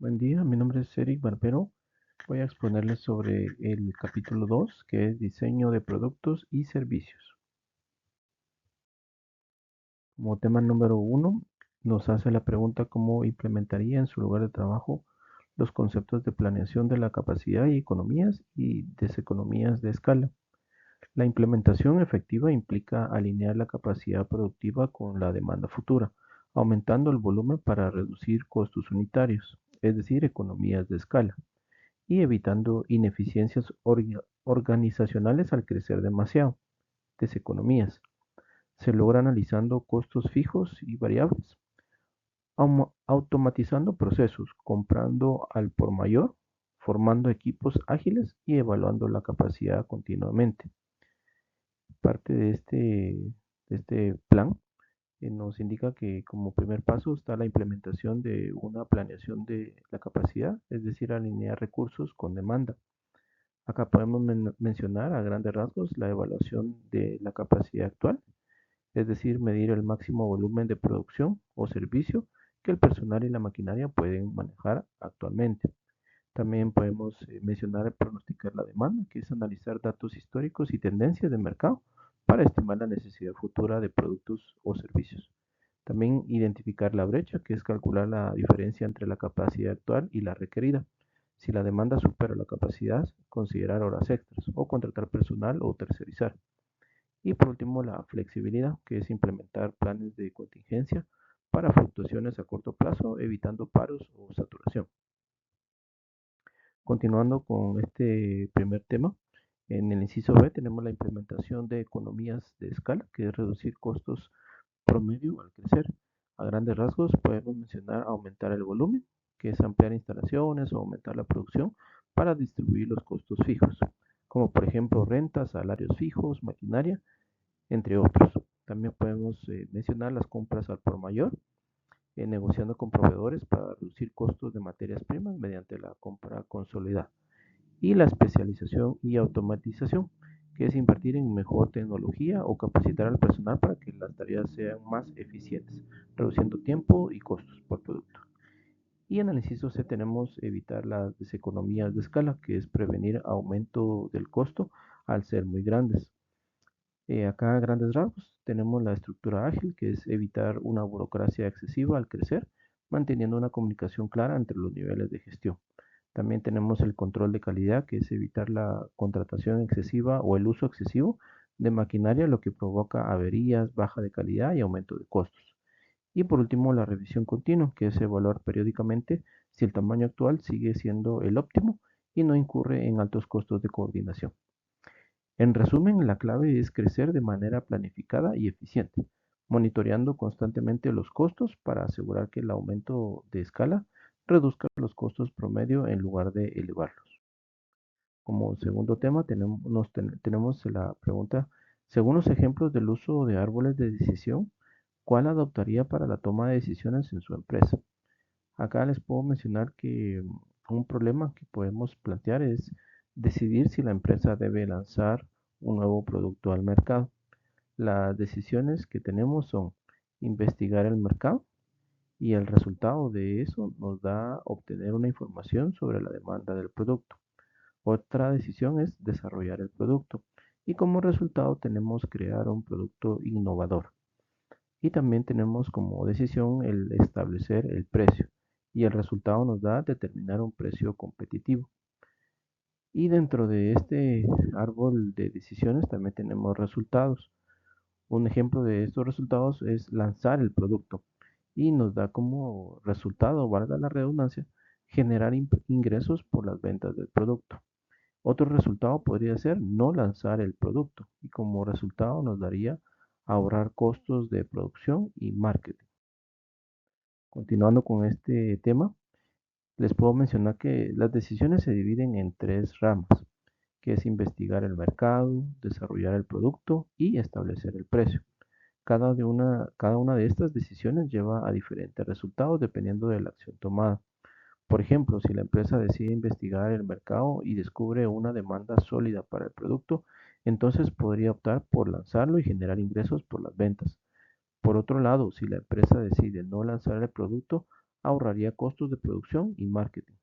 Buen día, mi nombre es Eric Barbero. Voy a exponerles sobre el capítulo 2, que es diseño de productos y servicios. Como tema número 1, nos hace la pregunta cómo implementaría en su lugar de trabajo los conceptos de planeación de la capacidad y economías y deseconomías de escala. La implementación efectiva implica alinear la capacidad productiva con la demanda futura, aumentando el volumen para reducir costos unitarios, es decir, economías de escala, y evitando ineficiencias organizacionales al crecer demasiado, deseconomías. Se logra analizando costos fijos y variables, automatizando procesos, comprando al por mayor, formando equipos ágiles y evaluando la capacidad continuamente. Parte de este plan nos indica que como primer paso está la implementación de una planeación de la capacidad, es decir, alinear recursos con demanda. Acá podemos mencionar a grandes rasgos la evaluación de la capacidad actual, es decir, medir el máximo volumen de producción o servicio que el personal y la maquinaria pueden manejar actualmente. También podemos mencionar pronosticar la demanda, que es analizar datos históricos y tendencias de mercado para estimar la necesidad futura de productos o servicios. También identificar la brecha, que es calcular la diferencia entre la capacidad actual y la requerida. Si la demanda supera la capacidad, considerar horas extras o contratar personal o tercerizar. Y por último, la flexibilidad, que es implementar planes de contingencia para fluctuaciones a corto plazo, evitando paros o saturación. Continuando con este primer tema, en el inciso B tenemos la implementación de economías de escala, que es reducir costos promedio al crecer. A grandes rasgos podemos mencionar aumentar el volumen, que es ampliar instalaciones o aumentar la producción para distribuir los costos fijos, como por ejemplo rentas, salarios fijos, maquinaria, entre otros. También podemos mencionar las compras al por mayor, negociando con proveedores para reducir costos de materias primas mediante la compra consolidada. Y la especialización y automatización, que es invertir en mejor tecnología o capacitar al personal para que las tareas sean más eficientes, reduciendo tiempo y costos por producto. Y en el inciso C tenemos evitar las deseconomías de escala, que es prevenir aumento del costo al ser muy grandes. Acá a grandes rasgos tenemos la estructura ágil, que es evitar una burocracia excesiva al crecer, manteniendo una comunicación clara entre los niveles de gestión. También tenemos el control de calidad, que es evitar la contratación excesiva o el uso excesivo de maquinaria, lo que provoca averías, baja de calidad y aumento de costos. Y por último, la revisión continua, que es evaluar periódicamente si el tamaño actual sigue siendo el óptimo y no incurre en altos costos de coordinación. En resumen, la clave es crecer de manera planificada y eficiente, monitoreando constantemente los costos para asegurar que el aumento de escala reduzca los costos promedio en lugar de elevarlos. Como segundo tema tenemos la pregunta, según los ejemplos del uso de árboles de decisión, ¿cuál adoptaría para la toma de decisiones en su empresa? Acá les puedo mencionar que un problema que podemos plantear es decidir si la empresa debe lanzar un nuevo producto al mercado. Las decisiones que tenemos son investigar el mercado y el resultado de eso nos da obtener una información sobre la demanda del producto. Otra decisión es desarrollar el producto y como resultado tenemos crear un producto innovador. Y también tenemos como decisión el establecer el precio y el resultado nos da determinar un precio competitivo. Y dentro de este árbol de decisiones también tenemos resultados. Un ejemplo de estos resultados es lanzar el producto y nos da como resultado, valga la redundancia, generar ingresos por las ventas del producto. Otro resultado podría ser no lanzar el producto y como resultado nos daría ahorrar costos de producción y marketing. Continuando con este tema, les puedo mencionar que las decisiones se dividen en tres ramas, que es investigar el mercado, desarrollar el producto y establecer el precio. Cada una de estas decisiones lleva a diferentes resultados dependiendo de la acción tomada. Por ejemplo, si la empresa decide investigar el mercado y descubre una demanda sólida para el producto, entonces podría optar por lanzarlo y generar ingresos por las ventas. Por otro lado, si la empresa decide no lanzar el producto, ahorraría costos de producción y marketing.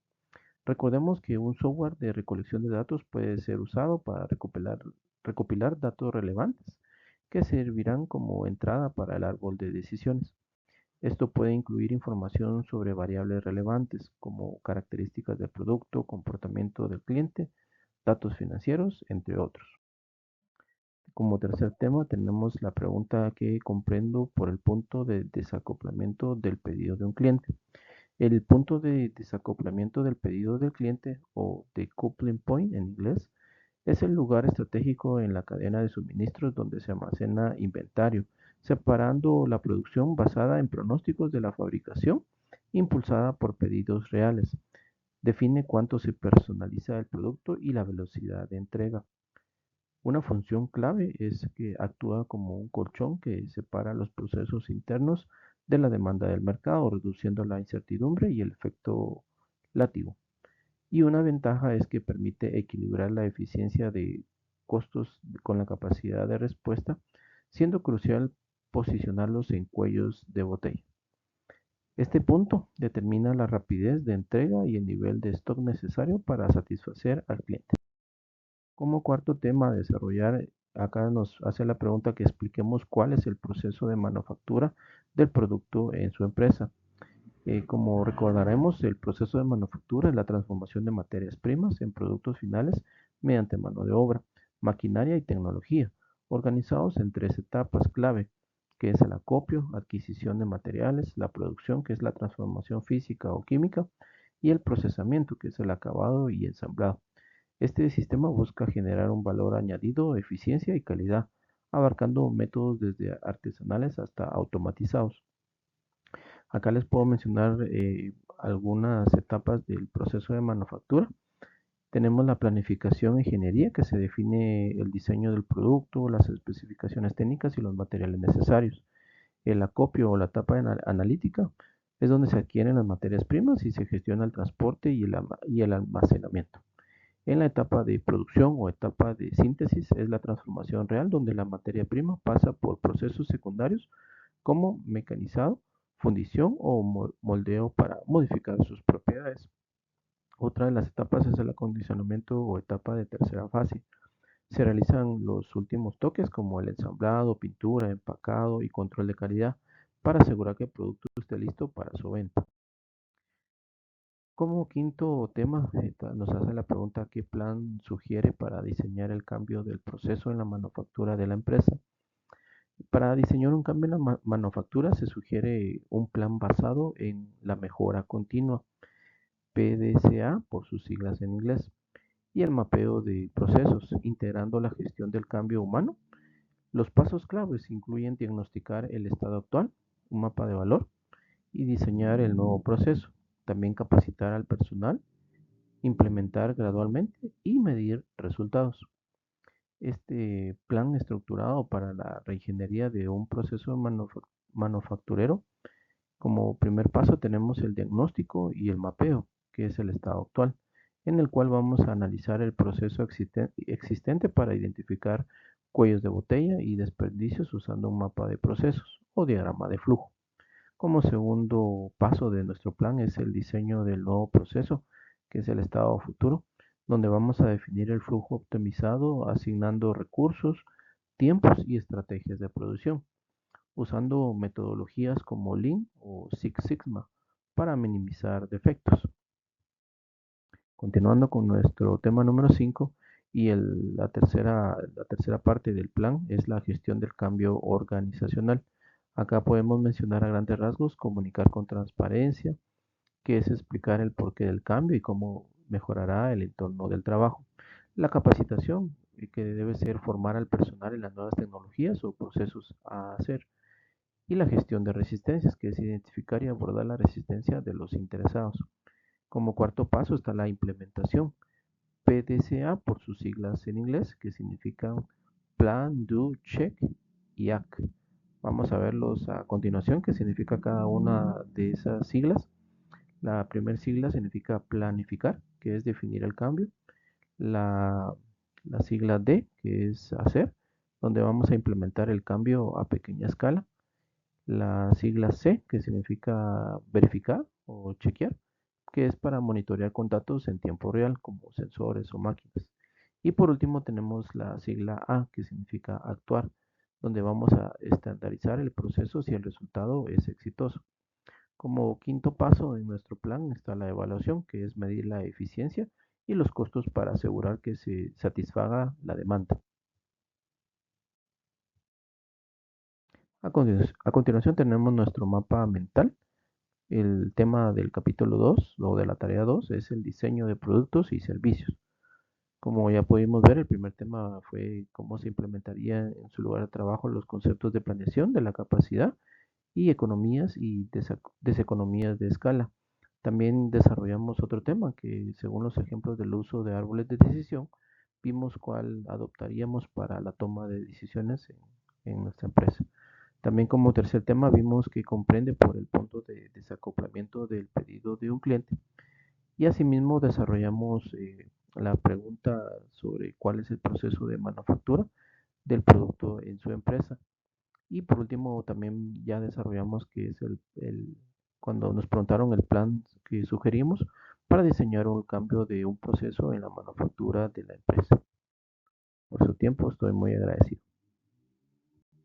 Recordemos que un software de recolección de datos puede ser usado para recopilar datos relevantes que servirán como entrada para el árbol de decisiones. Esto puede incluir información sobre variables relevantes como características del producto, comportamiento del cliente, datos financieros, entre otros. Como tercer tema tenemos la pregunta que comprendo por el punto de desacoplamiento del pedido de un cliente. El punto de desacoplamiento del pedido del cliente o decoupling point en inglés es el lugar estratégico en la cadena de suministros donde se almacena inventario, separando la producción basada en pronósticos de la fabricación impulsada por pedidos reales. Define cuánto se personaliza el producto y la velocidad de entrega. Una función clave es que actúa como un colchón que separa los procesos internos de la demanda del mercado, reduciendo la incertidumbre y el efecto lativo. Y una ventaja es que permite equilibrar la eficiencia de costos con la capacidad de respuesta, siendo crucial posicionarlos en cuellos de botella. Este punto determina la rapidez de entrega y el nivel de stock necesario para satisfacer al cliente. Como cuarto tema a desarrollar, acá nos hace la pregunta que expliquemos cuál es el proceso de manufactura del producto en su empresa. Como recordaremos, el proceso de manufactura es la transformación de materias primas en productos finales mediante mano de obra, maquinaria y tecnología, organizados en tres etapas clave, que es el acopio, adquisición de materiales, la producción, que es la transformación física o química, y el procesamiento, que es el acabado y ensamblado. Este sistema busca generar un valor añadido, eficiencia y calidad, abarcando métodos desde artesanales hasta automatizados. Acá les puedo mencionar algunas etapas del proceso de manufactura. Tenemos la planificación e ingeniería, que se define el diseño del producto, las especificaciones técnicas y los materiales necesarios. El acopio o la etapa analítica es donde se adquieren las materias primas y se gestiona el transporte y el almacenamiento. En la etapa de producción o etapa de síntesis es la transformación real, donde la materia prima pasa por procesos secundarios como mecanizado, fundición o moldeo para modificar sus propiedades. Otra de las etapas es el acondicionamiento o etapa de tercera fase. Se realizan los últimos toques como el ensamblado, pintura, empacado y control de calidad para asegurar que el producto esté listo para su venta. Como quinto tema, nos hace la pregunta qué plan sugiere para diseñar el cambio del proceso en la manufactura de la empresa. Para diseñar un cambio en la manufactura se sugiere un plan basado en la mejora continua, PDCA por sus siglas en inglés, y el mapeo de procesos, integrando la gestión del cambio humano. Los pasos claves incluyen diagnosticar el estado actual, un mapa de valor, y diseñar el nuevo proceso. También capacitar al personal, implementar gradualmente y medir resultados. Este plan estructurado para la reingeniería de un proceso manufacturero, como primer paso tenemos el diagnóstico y el mapeo, que es el estado actual, en el cual vamos a analizar el proceso existente para identificar cuellos de botella y desperdicios usando un mapa de procesos o diagrama de flujo. Como segundo paso de nuestro plan es el diseño del nuevo proceso, que es el estado futuro, donde vamos a definir el flujo optimizado asignando recursos, tiempos y estrategias de producción, usando metodologías como Lean o Six Sigma para minimizar defectos. Continuando con nuestro tema número 5 y la tercera parte del plan es la gestión del cambio organizacional. Acá podemos mencionar a grandes rasgos comunicar con transparencia, que es explicar el porqué del cambio y cómo mejorará el entorno del trabajo. La capacitación, que debe ser formar al personal en las nuevas tecnologías o procesos a hacer. Y la gestión de resistencias, que es identificar y abordar la resistencia de los interesados. Como cuarto paso está la implementación, PDCA por sus siglas en inglés, que significan Plan, Do, Check y Act. Vamos a verlos a continuación, qué significa cada una de esas siglas. La primera sigla significa planificar, que es definir el cambio. La, la sigla D, que es hacer, donde vamos a implementar el cambio a pequeña escala. La sigla C, que significa verificar, o chequear, que es para monitorear con datos en tiempo real, como sensores o máquinas. Y por último tenemos la sigla A, que significa actuar, donde vamos a estandarizar el proceso si el resultado es exitoso. Como quinto paso en nuestro plan está la evaluación, que es medir la eficiencia y los costos para asegurar que se satisfaga la demanda. A continuación tenemos nuestro mapa mental. El tema del capítulo 2 o de la tarea 2 es el diseño de productos y servicios. Como ya pudimos ver, el primer tema fue cómo se implementaría en su lugar de trabajo los conceptos de planeación de la capacidad y economías y deseconomías de escala. También desarrollamos otro tema que, según los ejemplos del uso de árboles de decisión, vimos cuál adoptaríamos para la toma de decisiones en nuestra empresa. También como tercer tema vimos que comprende por el punto de desacoplamiento del pedido de un cliente y asimismo desarrollamos la pregunta sobre cuál es el proceso de manufactura del producto en su empresa. Y por último también ya desarrollamos que es cuando nos preguntaron el plan que sugerimos para diseñar un cambio de un proceso en la manufactura de la empresa. Por su tiempo estoy muy agradecido.